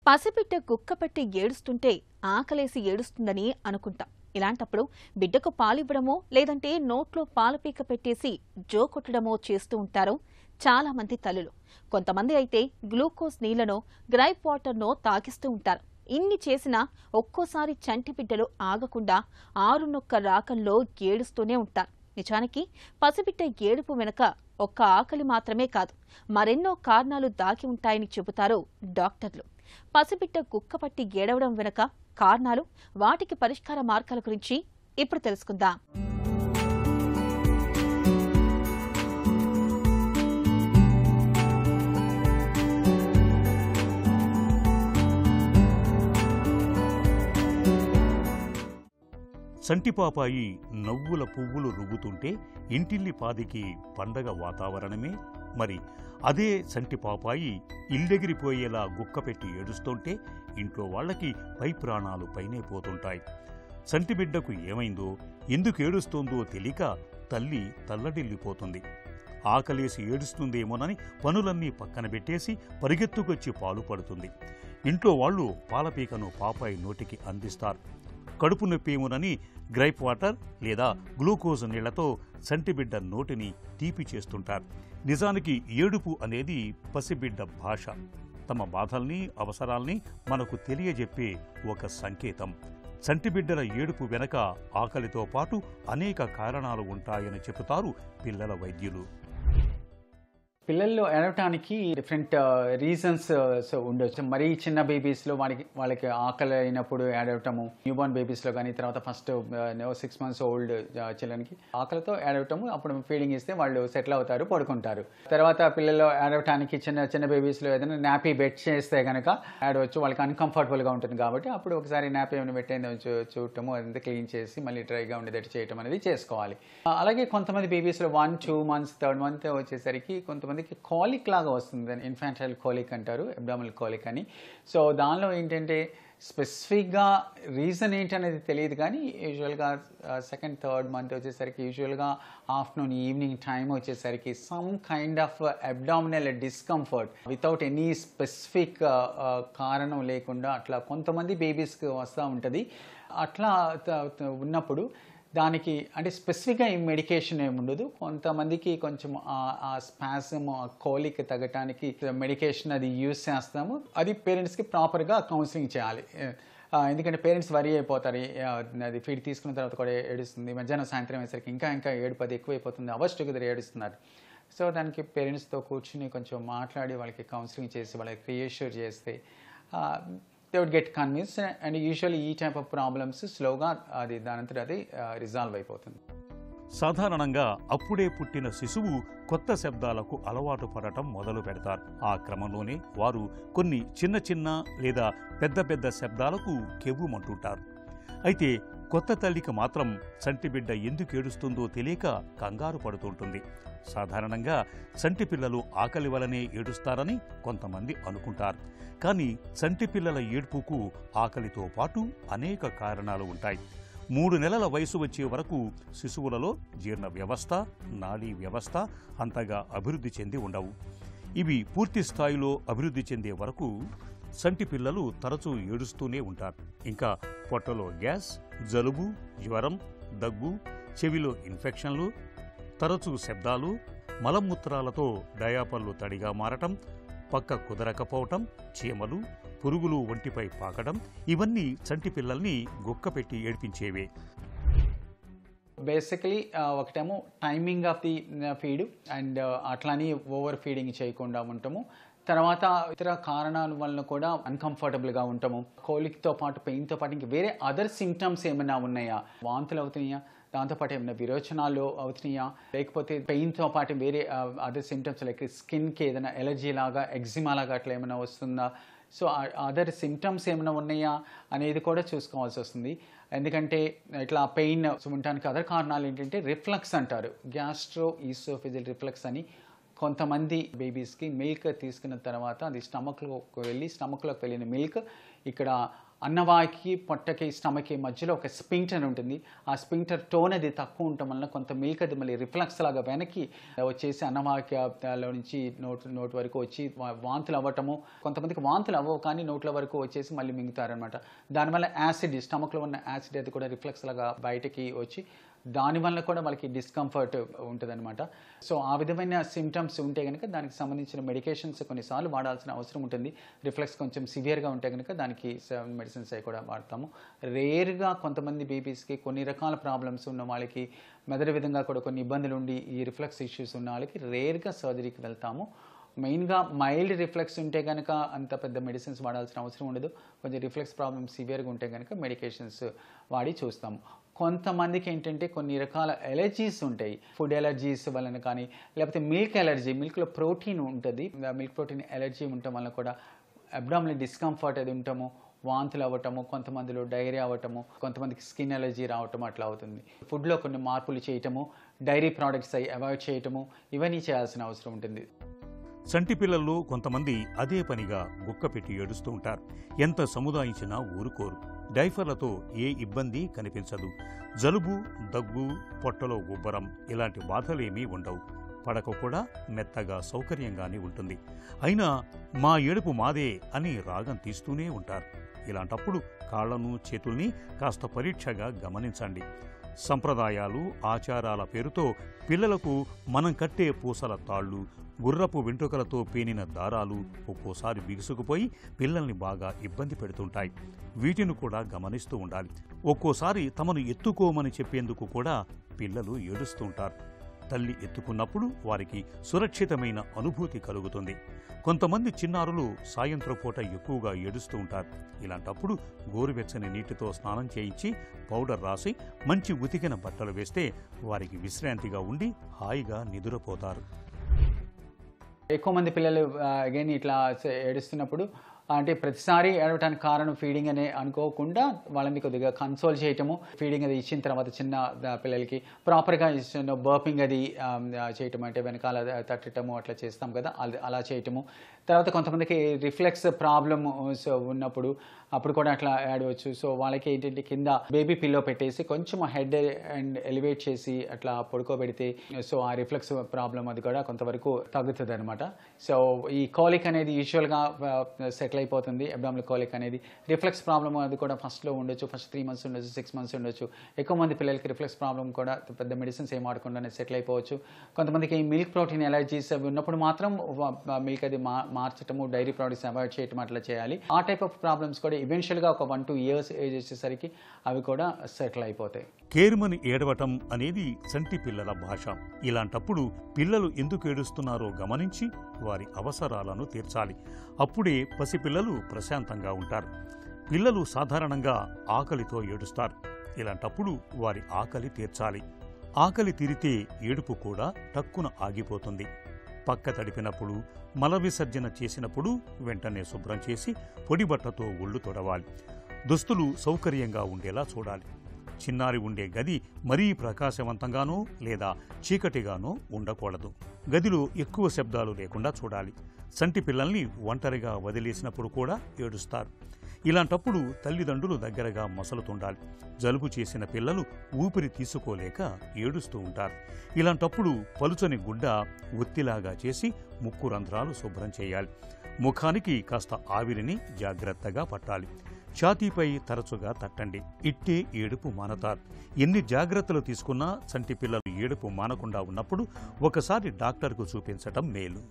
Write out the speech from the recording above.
పసిబిడ్డ గుక్కపట్టి ఏడుస్తుంటే ఆకలేసి ఏడుస్తుందని అనుకుంటాం. ఇలాంటప్పుడు బిడ్డకు పాలివ్వడమో లేదంటే నోట్లో పాలపీక పెట్టేసి జోకొట్టడమో చేస్తూ ఉంటారు చాలా మంది తల్లులు. కొంతమంది అయితే గ్లూకోజ్ నీళ్లనో గ్రైప్ వాటర్నో తాగిస్తూ ఉంటారు. ఇన్ని చేసినా ఒక్కోసారి చంటి బిడ్డలు ఆగకుండా ఆరునొక్క రాకల్లో ఏడుస్తూనే ఉంటారు. నిజానికి పసిబిడ్డ ఏడుపు వెనుక ఒక్క ఆకలి మాత్రమే కాదు, మరెన్నో కారణాలు దాగి ఉంటాయని చెబుతారు డాక్టర్లు. పసిబిడ్డ గుక్కపట్టి ఏడవడం వెనుక కారణాలు, వాటికి పరిష్కార మార్గాల గురించి ఇప్పుడు తెలుసుకుందాం. సంటిపాపాయి నవ్వుల పువ్వులు రువ్వుతుంటే ఇంటిల్లి పాదికి పండగ వాతావరణమే. మరి అదే సంటిపాపాయి ఇల్లెగిరిపోయేలా గుక్కపెట్టి ఏడుస్తుంటే ఇంట్లో వాళ్లకి పై ప్రాణాలు పైనే పోతుంటాయి. సంటిబిడ్డకు ఏమైందో, ఎందుకు ఏడుస్తోందో తెలియక తల్లి తల్లడిల్లిపోతుంది. ఆకలేసి ఏడుస్తుందేమోనని పనులన్నీ పక్కన పెట్టేసి పరిగెత్తుకొచ్చి పాలు పడుతుంది. ఇంట్లో వాళ్లు పాలపీకను పాపాయి నోటికి అందిస్తారు. కడుపు నొప్పేమోనని గ్రైప్ వాటర్ లేదా గ్లూకోజ్ నీళ్లతో సంటిబిడ్డ నోటిని తీపి చేస్తుంటారు. నిజానికి ఏడుపు అనేది పసిబిడ్డ భాష. తమ బాధల్ని, అవసరాల్ని మనకు తెలియజెప్పే ఒక సంకేతం. సంటిబిడ్డల ఏడుపు వెనక ఆకలితో పాటు అనేక కారణాలు ఉంటాయని చెబుతారు పిల్లల వైద్యులు. పిల్లల్లో ఏడవటానికి డిఫరెంట్ రీజన్స్ ఉండొచ్చు. మరీ చిన్న బేబీస్లో వాళ్ళకి ఆకలి అయినప్పుడు ఏడవటము, న్యూబార్న్ బేబీస్లో కానీ, తర్వాత ఫస్ట్ 6 months ఓల్డ్ చిల్డ్రన్కి ఆకలితో ఏడవటము, అప్పుడు ఫీడింగ్ ఇస్తే వాళ్ళు సెటిల్ అవుతారు, పడుకుంటారు. తర్వాత పిల్లల్లో ఏడవటానికి చిన్న బేబీస్లో ఏదైనా నాపీ బెడ్ చేస్తే కనుక ఏడవచ్చు. వాళ్ళకి అన్కంఫర్టబుల్గా ఉంటుంది కాబట్టి అప్పుడు ఒకసారి నాపీ ఏమైనా పెట్టేది చూడటము, అదంతా క్లీన్ చేసి మళ్ళీ డ్రైగా ఉండేటట్టు చేయటం అనేది చేసుకోవాలి. అలాగే కొంతమంది బేబీస్లో 1-2 months, 3rd month వచ్చేసరికి కొంతమంది కాలిక్ లాగా వస్తుంది. ఇన్ఫాంటైల్ కాలిక్ అంటారు, అబ్డామినల్ కాలిక్ అని. సో దానిలో ఏంటంటే స్పెసిఫిక్గా రీజన్ ఏంటనేది తెలియదు, కానీ యూజువల్గా 2nd, 3rd month వచ్చేసరికి యూజువల్గా ఆఫ్టర్నూన్, ఈవినింగ్ టైం వచ్చేసరికి some kind of abdominal discomfort without any specific కారణం లేకుండా అట్లా కొంతమంది బేబీస్కి వస్తూ ఉంటుంది. అట్లా ఉన్నప్పుడు దానికి అంటే స్పెసిఫిక్గా ఈ మెడికేషన్ ఏమి ఉండదు. కొంతమందికి కొంచెం ఆ స్పాజమ్, కోలిక్ తగ్గటానికి మెడికేషన్ అది యూజ్ చేస్తాము. అది పేరెంట్స్కి ప్రాపర్గా కౌన్సిలింగ్ చేయాలి. ఎందుకంటే పేరెంట్స్ వరీ అయిపోతారు, అది ఫీడ్ తీసుకున్న తర్వాత కూడా ఏడుస్తుంది, మధ్యాహ్నం సాయంత్రం అయ్యేసరికి ఇంకా ఏడుపు అది ఎక్కువైపోతుంది, అవర్స్ టుగెదర్ ఏడుస్తున్నారు. సో దానికి పేరెంట్స్తో కూర్చుని కొంచెం మాట్లాడి వాళ్ళకి కౌన్సిలింగ్ చేసి వాళ్ళకి రీఅష్యూర్ చేస్తే they would get convinced, and usually ఈ టైప్ ఆఫ్ ప్రాబ్లమ్స్ స్లోగా అది దానంతట అది రిజాల్వ్ అయిపోతుంది. సాధారణంగా అప్పుడే పుట్టిన శిశువు కొత్త శబ్దాలకు అలవాటు పడటం మొదలు పెడతారు. ఆ క్రమంలోనే వారు కొన్ని చిన్న లేదా పెద్ద శబ్దాలకు కెవ్వుమంటుంటారు. అయితే కొత్త తల్లికి మాత్రం సంటిబిడ్డ ఎందుకు ఏడుస్తుందో తెలియక కంగారు పడుతుంటుంది. సాధారణంగా సంటి పిల్లలు ఆకలి వలనే ఏడుస్తారని కొంతమంది అనుకుంటారు. కానీ సంటి పిల్లల ఏడ్పుకు ఆకలితో పాటు అనేక కారణాలు ఉంటాయి. 3 నెలల వయసు వచ్చే వరకు శిశువులలో జీర్ణ వ్యవస్థ, నాడీ వ్యవస్థ అంతగా అభివృద్ధి చెంది ఉండవు. ఇవి పూర్తి స్థాయిలో అభివృద్ధి చెందే వరకు సంటి పిల్లలు తరచూ ఏడుస్తూనే ఉంటారు. ఇంకా పొట్టలో గ్యాస్, జలుబు, జ్వరం, దగ్గు, చెవిలో ఇన్ఫెక్షన్లు, తరచూ శబ్దాలు, మలమూత్రాలతో డయాపర్లు తడిగా మారటం, పక్క కుదరకపోవటం, చీమలు, పురుగులు ఒంటిపై పాకడం, ఇవన్నీ చంటి పిల్లల్ని గుక్కపెట్టి ఏడ్పించేవే. బేసికలీ ఒకటేమో timing of the feed, and అట్లానే ఓవర్ ఫీడింగ్ చేయకుండా ఉండటము. తర్వాత ఇతర కారణాల వలన కూడా అన్కంఫర్టబుల్గా ఉంటాము. కోలిక్తో పాటు పెయిన్తో పాటు ఇంక వేరే అదర్ సిమ్టమ్స్ ఏమైనా ఉన్నాయా, వాంతులు అవుతున్నాయా, దాంతోపాటు ఏమైనా విరోచనాలు అవుతున్నాయా, లేకపోతే పెయిన్తో పాటు వేరే అదర్ సిమ్టమ్స్ లైక్ స్కిన్కి ఏదైనా ఎలర్జీ లాగా, ఎగ్జిమా లాగా అట్లా ఏమైనా వస్తుందా, సో అదర్ సిమ్టమ్స్ ఏమైనా ఉన్నాయా అనేది కూడా చూసుకోవాల్సి వస్తుంది. ఎందుకంటే ఇట్లా పెయిన్ ఉండటానికి అదర్ కారణాలు ఏంటంటే రిఫ్లక్స్ అంటారు, గ్యాస్ట్రో ఈసోఫేజియల్ రిఫ్లక్స్ అని. కొంతమంది బేబీస్కి మిల్క్ తీసుకున్న తర్వాత అది స్టమక్లోకి వెళ్ళిన మిల్క్ ఇక్కడ అన్నవాయికి పొట్టకి స్టమక్కి మధ్యలో ఒక స్పింక్టర్ ఉంటుంది. ఆ స్పింక్టర్ టోన్ అది తక్కువ ఉండటం వల్ల కొంత మిల్క్ అది మళ్ళీ రిఫ్లక్స్ లాగా వెనక్కి వచ్చేసి అన్నవాయికలో నుంచి నోటి వరకు వచ్చి వాంతులు అవ్వటము, కొంతమందికి వాంతులు అవ్వవు కానీ నోట్ల వరకు వచ్చేసి మళ్ళీ మింగుతారనమాట. దానివల్ల యాసిడ్, స్టమక్లో ఉన్న యాసిడ్ అది కూడా రిఫ్లక్స్ లాగా బయటకి వచ్చి దానివల్ల కూడా వాళ్ళకి డిస్కంఫర్ట్ ఉంటుందన్నమాట. సో ఆ విధమైన సిమ్టమ్స్ ఉంటే కనుక దానికి సంబంధించిన మెడికేషన్స్ కొన్నిసార్లు వాడాల్సిన అవసరం ఉంటుంది. రిఫ్లెక్స్ కొంచెం సివియర్గా ఉంటే కనుక దానికి మెడిసిన్స్ అవి కూడా వాడతాము. రేర్గా కొంతమంది బేబీస్కి కొన్ని రకాల ప్రాబ్లమ్స్ ఉన్న వాళ్ళకి, మెదడు విధంగా కూడా కొన్ని ఇబ్బందులు ఉండి ఈ రిఫ్లెక్స్ ఇష్యూస్ ఉన్న వాళ్ళకి రేర్గా సర్జరీకి వెళ్తాము. మెయిన్గా మైల్డ్ రిఫ్లెక్స్ ఉంటే కనుక అంత పెద్ద మెడిసిన్స్ వాడాల్సిన అవసరం ఉండదు. కొంచెం రిఫ్లెక్స్ ప్రాబ్లమ్ సివియర్గా ఉంటే కనుక మెడికేషన్స్ వాడి చూస్తాము. కొంతమందికి ఏంటంటే కొన్ని రకాల ఎలర్జీస్ ఉంటాయి. ఫుడ్ ఎలర్జీస్ వలన కానీ, లేకపోతే మిల్క్ ఎలర్జీ, మిల్క్లో ప్రోటీన్ ఉంటుంది, మిల్క్ ప్రోటీన్ ఎలర్జీ ఉండటం వల్ల కూడా అబ్డామినల్ డిస్కంఫర్ట్ అది ఉండటము, వాంతులు అవ్వటము, కొంతమందిలో డైరియా అవ్వటము, కొంతమందికి స్కిన్ ఎలర్జీ రావటము అట్లా అవుతుంది. ఫుడ్లో కొన్ని మార్పులు చేయటము, డైరీ ప్రోడక్ట్స్ అవి అవాయిడ్ చేయటము, ఇవన్నీ చేయాల్సిన అవసరం ఉంటుంది. చంటి పిల్లల్లో కొంతమంది అదే పనిగా గుక్క పెట్టి ఏడుస్తూ ఉంటారు. ఎంత సముదాయించినా ఊరుకోరు. డైఫర్లతో ఏ ఇబ్బంది కనిపించదు. జలుబు, దగ్గు, పొట్టలో ఉబ్బరం ఇలాంటి బాధలేమీ ఉండవు. పడక కూడా మెత్తగా సౌకర్యంగానే ఉంటుంది. అయినా మా ఏడుపు మాదే అని రాగం తీస్తూనే ఉంటారు. ఇలాంటప్పుడు కాళ్లను, చేతుల్ని కాస్త పరీక్షగా గమనించండి. సంప్రదాయాలు, ఆచారాల పేరుతో పిల్లలకు మనం కట్టే పూసల తాళ్లు, గుర్రపు వెంట్రుకలతో పేనిన దారాలు ఒక్కోసారి బిగుసుకుపోయి పిల్లల్ని బాగా ఇబ్బంది పెడుతుంటాయి. వీటిని కూడా గమనిస్తూ ఉండాలి. ఒక్కోసారి తమను ఎత్తుకోమని చెప్పేందుకు కూడా పిల్లలు ఏడుస్తుంటారు. తల్లి ఎత్తుకున్నప్పుడు వారికి సురక్షితమైన అనుభూతి కలుగుతుంది. కొంతమంది చిన్నారులు సాయంత్రం పూట ఎక్కువగా ఏడుస్తూ ఉంటారు. ఇలాంటప్పుడు గోరువెచ్చని నీటితో స్నానం చేయించి పౌడర్ రాసి మంచి ఉతికిన బట్టలు వేస్తే వారికి విశ్రాంతిగా ఉండి హాయిగా నిద్రపోతారు. ఎక్కువ మంది పిల్లలు అగైన్ ఇట్లా ఏడుస్తున్నప్పుడు అంటే ప్రతిసారి ఏడవటానికి కారణం ఫీడింగ్ అనే అనుకోకుండా వాళ్ళని కొద్దిగా కన్సోల్ చేయటము, ఫీడింగ్ అది ఇచ్చిన తర్వాత చిన్న పిల్లలకి ప్రాపర్గా బర్పింగ్ అది చేయటం, అంటే వెనకాల తట్టడము అట్లా చేస్తాం కదా, అలా చేయటము. తర్వాత కొంతమందికి రిఫ్లెక్స్ ప్రాబ్లమ్ ఉన్నప్పుడు అప్పుడు కూడా అట్లా ఏడవచ్చు. సో వాళ్ళకి ఏంటంటే కింద బేబీ పిల్లో పెట్టేసి కొంచెం హెడ్ అండ్ ఎలివేట్ చేసి అట్లా పడుకోబెడితే సో ఆ రిఫ్లెక్స్ ప్రాబ్లం అది కూడా కొంతవరకు తగ్గుతుంది అనమాట. సో ఈ కోలిక్ అనేది యూజువల్గా సెటిల్ అయిపోతుంది. అబ్డామినల్ కోలిక్ అనేది రిఫ్లెక్స్ ప్రాబ్లమ్ అది కూడా ఫస్ట్లో ఉండొచ్చు, ఫస్ట్ 3 months ఉండొచ్చు, 6 months ఉండొచ్చు. ఎక్కువ మంది పిల్లలకి రిఫ్లెక్స్ ప్రాబ్లమ్ కూడా పెద్ద మెడిసిన్స్ ఏం వాడకుండానే సెటిల్ అయిపోవచ్చు. కొంతమందికి మిల్క్ ప్రోటీన్ ఎలర్జీస్ అవి ఉన్నప్పుడు మాత్రం మిల్క్ అది మార్చటము, డైరీ ప్రోడక్ట్స్ అవాయిడ్ చేయటం అట్లా చేయాలి. ఆ టైప్ ఆఫ్ ప్రాబ్లమ్స్ కూడా ఈవెన్చువల్గా ఒక 1-2 years ఏజ్ వచ్చేసరికి అవి కూడా సెటిల్ అయిపోతాయి. కేరుమని ఏడవటం అనేది చంటి పిల్లల భాష. ఇలాంటప్పుడు పిల్లలు ఎందుకు ఏడుస్తున్నారో గమనించి వారి అవసరాలను తీర్చాలి. అప్పుడే పసిపిల్లలు ప్రశాంతంగా ఉంటారు. పిల్లలు సాధారణంగా ఆకలితో ఏడుస్తారు. ఇలాంటప్పుడు వారి ఆకలి తీర్చాలి. ఆకలి తీరితే ఏడుపు కూడా టక్కున ఆగిపోతుంది. పక్క తడిపినప్పుడు, మల విసర్జన చేసినప్పుడు వెంటనే శుభ్రం చేసి పొడి బట్టతో ఒళ్ళు తొడవాలి. దుస్తులు సౌకర్యంగా ఉండేలా చూడాలి. చిన్నారి ఉండే గది మరీ ప్రకాశవంతంగానో లేదా చీకటిగానో ఉండకూడదు. గదిలో ఎక్కువ శబ్దాలు లేకుండా చూడాలి. చంటి పిల్లల్ని ఒంటరిగా వదిలేసినప్పుడు కూడా ఏడుస్తారు. ఇలాంటప్పుడు తల్లిదండ్రులు దగ్గరగా మసలుతుండాలి. జలుబు చేసిన పిల్లలు ఊపిరి తీసుకోలేక ఏడుస్తూ ఉంటారు. ఇలాంటప్పుడు పలుచని గుడ్డ ఒత్తిలాగా చేసి ముక్కు రంధ్రాలు శుభ్రం చేయాలి. ముఖానికి కాస్త ఆవిరిని జాగ్రత్తగా పట్టాలి. ఛాతీపై తరచుగా తట్టండి. ఇట్టే ఏడుపు మానతారు. ఎన్ని జాగ్రత్తలు తీసుకున్నా చంటి పిల్లలు ఏడుపు మానకుండా ఉన్నప్పుడు ఒకసారి డాక్టర్కు చూపించటం మేలు.